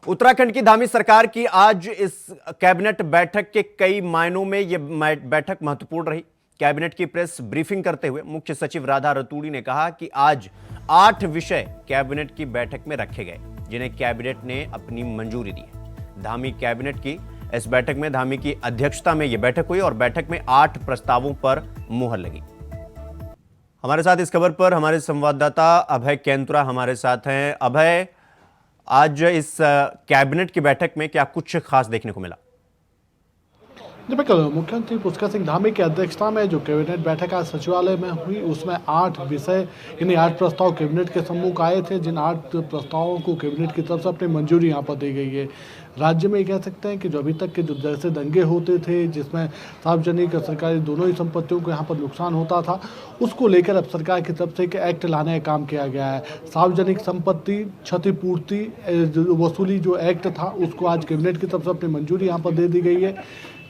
उत्तराखंड की धामी सरकार की आज इस कैबिनेट बैठक के कई मायनों में यह बैठक महत्वपूर्ण रही। कैबिनेट की प्रेस ब्रीफिंग करते हुए मुख्य सचिव राधा रतूड़ी ने कहा कि आज 8 विषय कैबिनेट की बैठक में रखे गए, जिन्हें कैबिनेट ने अपनी मंजूरी दी है। धामी कैबिनेट की इस बैठक में धामी की अध्यक्षता में यह बैठक हुई और बैठक में 8 प्रस्तावों पर मुहर लगी। हमारे साथ इस खबर पर हमारे संवाददाता अभय केंतुरा हमारे साथ हैं। अभय, आज इस कैबिनेट की बैठक में क्या कुछ खास देखने को मिला? जी बिल्कुल, मुख्यमंत्री पुष्कर सिंह धामी की अध्यक्षता में जो कैबिनेट बैठक आज सचिवालय में हुई, उसमें 8 विषय यानी 8 प्रस्ताव कैबिनेट के सम्मुख आए थे, जिन 8 प्रस्तावों को कैबिनेट की तरफ से अपनी मंजूरी यहाँ पर दी गई है। राज्य में कह सकते हैं कि जो अभी तक के जो जैसे दंगे होते थे, जिसमें सार्वजनिक और सरकारी दोनों ही संपत्तियों को यहाँ पर नुकसान होता था, उसको लेकर अब सरकार की तरफ से एक एक्ट लाने का काम किया गया है। सार्वजनिक संपत्ति क्षतिपूर्ति वसूली जो एक्ट था, उसको आज कैबिनेट की तरफ से अपनी मंजूरी यहाँ पर दे दी गई है।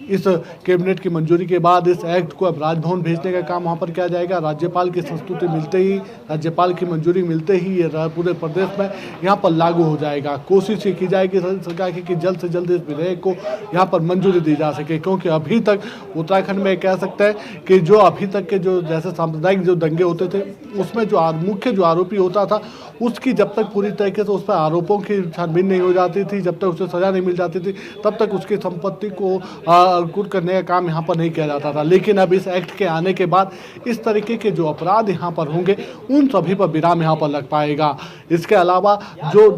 इस कैबिनेट की मंजूरी के बाद इस एक्ट को अब राजभवन भेजने का काम वहाँ पर किया जाएगा। राज्यपाल की संस्तुति मिलते ही, राज्यपाल की मंजूरी मिलते ही ये पूरे प्रदेश में यहाँ पर लागू हो जाएगा। कोशिश ये की जाएगी सरकार की कि जल्द से जल्द इस विधेयक को यहाँ पर मंजूरी दी जा सके, क्योंकि अभी तक उत्तराखंड में कह सकते हैं कि जो अभी तक के जो जैसे सांप्रदायिक जो दंगे होते थे, उसमें जो मुख्य जो आरोपी होता था, उसकी जब तक पूरी तरीके से उस पर आरोपों की छानबीन नहीं हो जाती थी, जब तक उसे सजा नहीं मिल जाती थी, तब तक उसकी संपत्ति को कुर्क करने का काम यहाँ पर नहीं किया जाता था। लेकिन अब इस एक्ट के आने के बाद इस तरीके के जो अपराध यहाँ पर होंगे, उन सभी पर विराम यहाँ पर लग पाएगा। इसके अलावा जो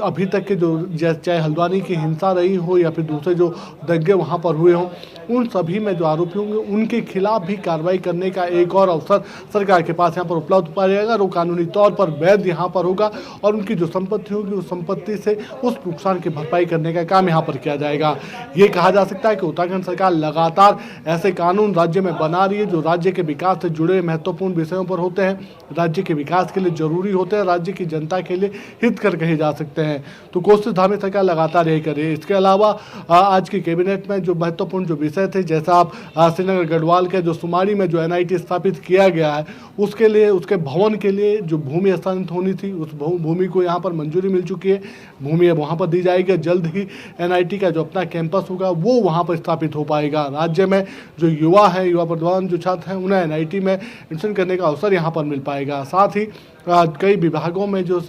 अभी तक के जो चाहे हल्द्वानी की हिंसा रही हो या फिर दूसरे जो दंगे वहाँ पर हुए हों, उन सभी में जो आरोपी होंगे, उनके खिलाफ भी कार्रवाई करने का एक और अवसर सरकार के पास यहाँ पर उपलब्ध पाया जाएगा। वो कानूनी तौर पर वैध यहाँ पर होगा और उनकी जो संपत्ति होगी, उस संपत्ति से उस नुकसान की भरपाई करने का काम यहाँ पर किया जाएगा। ये कहा जा सकता है कि उत्तराखंड सरकार लगातार ऐसे कानून राज्य में बना रही है जो राज्य के विकास से जुड़े महत्वपूर्ण विषयों पर होते हैं, राज्य के विकास के लिए जरूरी होते हैं, राज्य की जनता के लिए हितकर कहे जा सकते हैं। तो कोशिश धामी सरकार लगातार यही कर रही है। इसके अलावा आज की कैबिनेट में जो महत्वपूर्ण जो विषय थे, जैसा आप श्रीनगर गढ़वाल के जो सुमाड़ी में जो NIT स्थापित किया गया है, उसके लिए उसके भवन के लिए जो भूमि हस्तांतरित होनी थी, उस भूमि को यहाँ पर मंजूरी मिल चुकी है। भूमि अब वहाँ पर दी जाएगी। जल्द ही NIT का जो अपना कैंपस होगा, वो वहाँ पर स्थापित हो पाएगा। राज्य में जो युवा हैं, युवा प्रतिभावान जो छात्र हैं, उन्हें NIT में एडमिशन करने का अवसर यहाँ पर मिल पाएगा। साथ ही कई विभागों में जो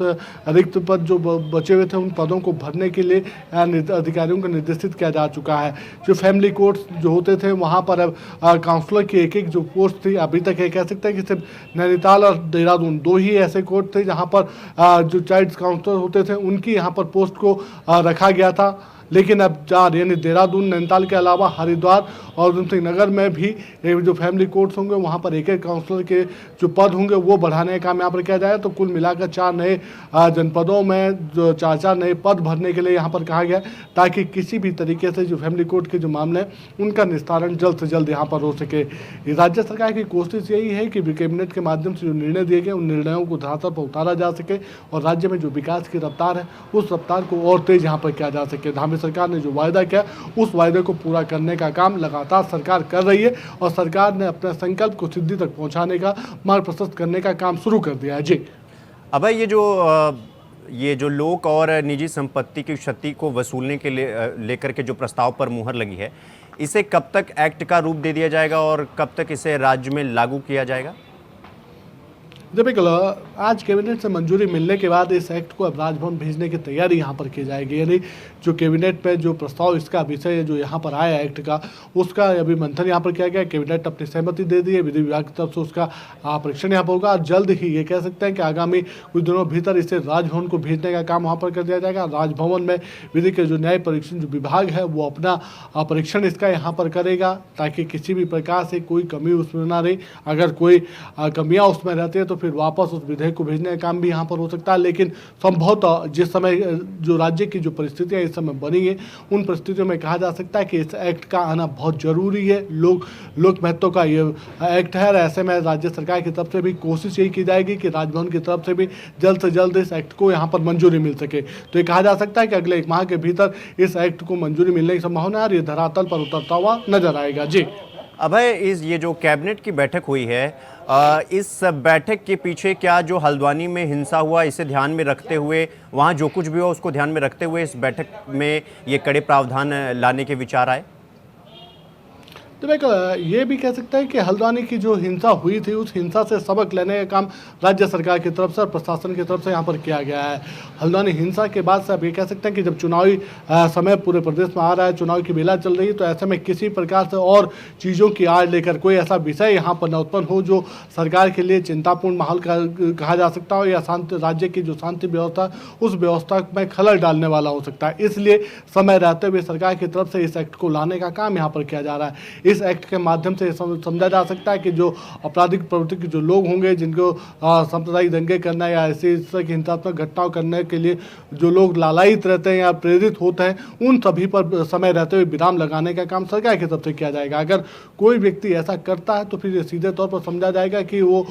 रिक्त पद जो बचे हुए थे, उन पदों को भरने के लिए अधिकारियों को निर्देशित किया जा चुका है। जो फैमिली कोर्ट्स जो होते थे, वहाँ पर अब काउंसलर की एक जो पोस्ट थी, अभी तक ये कह सकते हैं कि सिर्फ नैनीताल और देहरादून 2 ही ऐसे कोर्ट थे जहाँ पर जो चाइल्ड काउंसलर होते थे, उनकी यहाँ पर पोस्ट को रखा गया था। लेकिन अब 4 यानी देहरादून, नैनीताल के अलावा हरिद्वार और उधम सिंह नगर में भी जो फैमिली कोर्ट्स होंगे, वहाँ पर एक काउंसलर के जो पद होंगे, वो बढ़ाने का काम यहाँ पर किया जाए। तो कुल मिलाकर 4 नए जनपदों में जो 4 नए पद भरने के लिए यहाँ पर कहा गया, ताकि किसी भी तरीके से जो फैमिली कोर्ट के जो मामले हैं, उनका निस्तारण जल्द से जल्द यहाँ पर हो सके। राज्य सरकार की कोशिश यही है कि कैबिनेट के माध्यम से जो निर्णय दिए गए, उन निर्णयों को धरातल पर उतारा जा सके और राज्य में जो विकास की रफ्तार है, उस रफ्तार को और तेज यहाँ पर किया जा सके। धामी सरकार ने जो वायदा किया, उस वायदे को पूरा करने का काम लगातार सरकार कर रही है और सरकार ने अपने संकल्प को सिद्धि तक पहुंचाने का मार्ग प्रशस्त करने का काम शुरू कर दिया है। जी अब ये जो लोक और निजी संपत्ति की क्षति को वसूलने के लिए लेकर के जो प्रस्ताव पर मुहर लगी है, इसे कब तक एक्ट का रूप दे दिया जाएगा और कब तक इसे राज्य में लागू किया जाएगा? जब आज कैबिनेट से मंजूरी मिलने के बाद इस एक्ट को अब राजभवन भेजने की तैयारी यहाँ पर की जाएगी। यानी जो कैबिनेट में जो प्रस्ताव इसका विषय जो यहाँ पर आया एक्ट का, उसका अभी मंथन यहाँ पर किया गया। कैबिनेट अपनी सहमति दे दी है, विधि विभाग की तरफ से उसका परीक्षण यहाँ पर होगा। जल्द ही ये कह सकते हैं कि आगामी कुछ दिनों भीतर इसे राजभवन को भेजने का काम वहाँ पर कर दिया जाएगा। राजभवन में विधि के जो न्याय परीक्षण जो विभाग है, वो अपना परीक्षण इसका यहाँ पर करेगा, ताकि किसी भी प्रकार से कोई कमी उसमें ना रही। अगर कोई कमियाँ उसमें रहती है तो फिर वापस उस विधेयक को भेजने का काम भी यहाँ पर हो सकता है। लेकिन संभवतः जिस समय जो राज्य की जो परिस्थितियाँ इस समय बनी है, उन परिस्थितियों में कहा जा सकता है कि इस एक्ट का आना बहुत जरूरी है। लोक महत्व का ये एक्ट है। ऐसे में राज्य सरकार की तरफ से भी कोशिश यही की जाएगी कि राजभवन की तरफ से भी जल्द से जल्द इस एक्ट को यहाँ पर मंजूरी मिल सके। तो ये कहा जा सकता है कि अगले 1 माह के भीतर इस एक्ट को मंजूरी मिलने की संभावना है और ये धरातल पर उतरता हुआ नजर आएगा। जी अभय, इस ये जो कैबिनेट की बैठक हुई है, इस बैठक के पीछे क्या जो हल्द्वानी में हिंसा हुआ इसे ध्यान में रखते हुए, वहां जो कुछ भी हुआ उसको ध्यान में रखते हुए इस बैठक में ये कड़े प्रावधान लाने के विचार आए? तो मैं ये भी कह सकता है कि हल्द्वानी की जो हिंसा हुई थी उस हिंसा से सबक लेने का काम राज्य सरकार की तरफ से और प्रशासन की तरफ से यहाँ पर किया गया है। हल्द्वानी हिंसा के बाद से अब ये कह सकते हैं कि जब चुनावी समय पूरे प्रदेश में आ रहा है, चुनाव की बेला चल रही है, तो ऐसे में किसी प्रकार से और चीज़ों की आड़ लेकर कोई ऐसा विषय यहाँ पर न उत्पन्न हो जो सरकार के लिए चिंतापूर्ण माहौल कहा जा सकता हो या शांति राज्य की जो शांति व्यवस्था उस व्यवस्था में खलल डालने वाला हो सकता है। इसलिए समय रहते हुए सरकार की तरफ से इस एक्ट को लाने का काम यहाँ पर किया जा रहा है। इस एक्ट के माध्यम से समझा जा सकता है कि जो आपराधिक प्रवृत्ति के जो लोग होंगे, जिनको सांप्रदायिक दंगे करना या ऐसी तरह की हिंसात्मक घटनाओं करने के लिए जो लोग लालायित रहते हैं या प्रेरित होते हैं, उन सभी पर समय रहते हुए विराम लगाने का काम सरकार की तरफ से किया जाएगा। अगर कोई व्यक्ति ऐसा करता है तो फिर सीधे तौर पर समझा जाएगा कि वो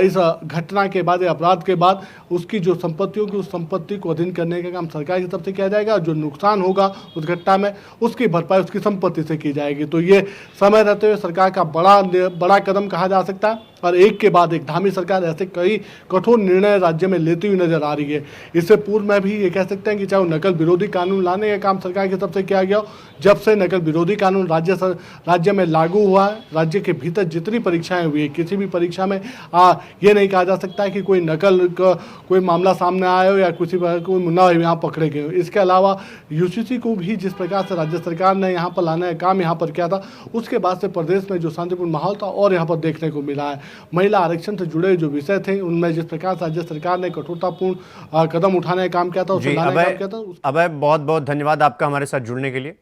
इस घटना के बाद या अपराध के बाद उसकी जो संपत्ति होगी उस संपत्ति को अधीन करने का काम सरकार की तरफ से किया जाएगा और जो नुकसान होगा उस घटना में उसकी भरपाई उसकी संपत्ति से की जाएगी। तो ये समय रहते हुए सरकार का बड़ा कदम कहा जा सकता है और एक के बाद एक धामी सरकार ऐसे कई कठोर निर्णय राज्य में लेती हुई नजर आ रही है। इससे पूर्व में भी ये कह सकते हैं कि चाहे नकल विरोधी कानून लाने का काम सरकार की तरफ से किया गया, जब से नकल विरोधी कानून राज्य में लागू हुआ है, राज्य के भीतर जितनी परीक्षाएं हुई, किसी भी परीक्षा में ये नहीं कहा जा सकता है कि कोई नकल का कोई मामला सामने आया हो या किसी कोई मुन्ना यहाँ पकड़े गए हो। इसके अलावा यूसीसी को भी जिस प्रकार से राज्य सरकार ने यहाँ पर लाने का काम यहाँ पर किया था, उसके बाद से प्रदेश में जो शांतिपूर्ण माहौल था और यहाँ पर देखने को मिला है। महिला आरक्षण से जुड़े जो विषय थे उनमें जिस प्रकार से राज्य सरकार ने कठोरतापूर्ण कदम उठाने का काम किया था, जी, अभय बहुत बहुत धन्यवाद आपका हमारे साथ जुड़ने के लिए।